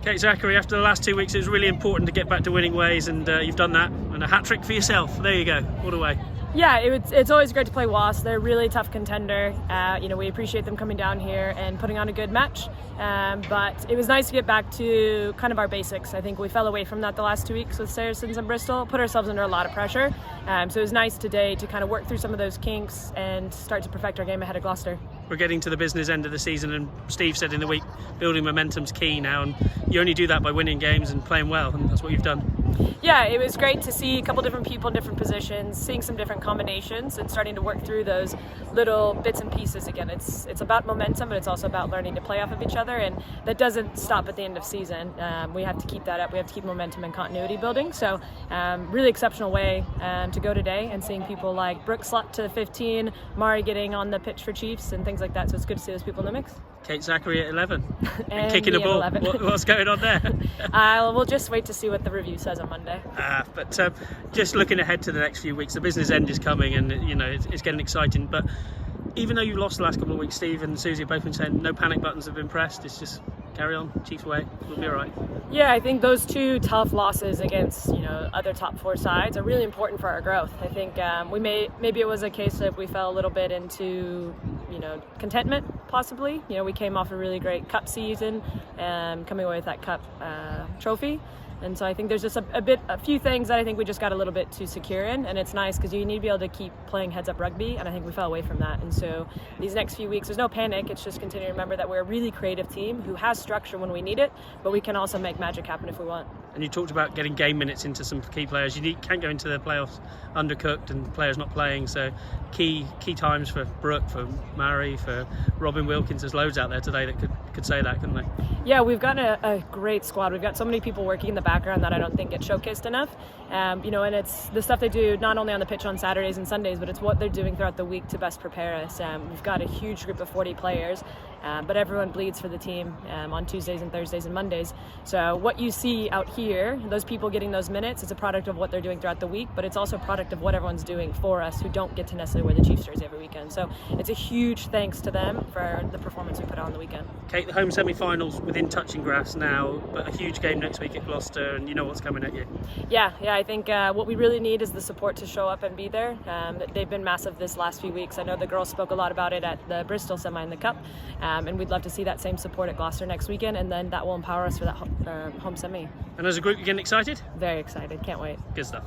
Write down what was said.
Kate Zackary, after the last 2 weeks, it was really important to get back to winning ways, and you've done that. And a hat-trick for yourself. There you go, all the way. Yeah, it's always great to play Wasps. They're a really tough contender. We appreciate them coming down here and putting on a good match. But it was nice to get back to kind of our basics. I think we fell away from that the last 2 weeks with Saracens and Bristol, put ourselves under a lot of pressure. So it was nice today to kind of work through some of those kinks and start to perfect our game ahead of Gloucester. We're getting to the business end of the season, and Steve said in the week, building momentum's key now, and you only do that by winning games and playing well, and that's what you've done. Yeah, it was great to see a couple different people in different positions, seeing some different combinations and starting to work through those little bits and pieces again. It's about momentum, but it's also about learning to play off of each other, and that doesn't stop at the end of season. We have to keep that up. We have to keep momentum and continuity building. So really exceptional way to go today, and seeing people like Brooke slot to 15, Mari getting on the pitch for Chiefs and things like that. So it's good to see those people in the mix. Kate Zackary at 11 and kicking a ball. What's going on there? We'll just wait to see what the review says on Monday. But just looking ahead to the next few weeks, the business end is coming, and it's getting exciting. But even though you lost the last couple of weeks, Steve and Susie have both been saying no panic buttons have been pressed. It's just carry on, Chiefs way, we'll be all right. Yeah, I think those two tough losses against other top four sides are really important for our growth. I think maybe it was a case of we fell a little bit into contentment possibly. We came off a really great cup season, coming away with that cup trophy. And so I think there's just a few things that I think we just got a little bit too secure in, and it's nice because you need to be able to keep playing heads up rugby, and I think we fell away from that. And so these next few weeks, there's no panic. It's just continue to remember that we're a really creative team who has structure when we need it, but we can also make magic happen if we want. And you talked about getting game minutes into some key players. You can't go into the playoffs undercooked and players not playing. So key times for Brooke, for Mari, for Robin Wilkins. There's loads out there today that could say that, couldn't they? Yeah, we've got a great squad. We've got so many people working in the background that I don't think get showcased enough. And it's the stuff they do not only on the pitch on Saturdays and Sundays, but it's what they're doing throughout the week to best prepare us. We've got a huge group of 40 players, but everyone bleeds for the team on Tuesdays and Thursdays and Mondays. So what you see out here, those people getting those minutes, it's a product of what they're doing throughout the week, but it's also a product of what everyone's doing for us who don't get to necessarily wear the Chiefs jersey every weekend. So it's a huge thanks to them for the performance we put on the weekend. Kate, the home semi-finals within touching grass now, but a huge game next week at Gloucester, and you know what's coming at you. Yeah, I think what we really need is the support to show up and be there. They've been massive this last few weeks. I know the girls spoke a lot about it at the Bristol semi in the Cup, and we'd love to see that same support at Gloucester next weekend, and then that will empower us for that home semi. And as a group, you're getting excited? Very excited, can't wait. Good stuff.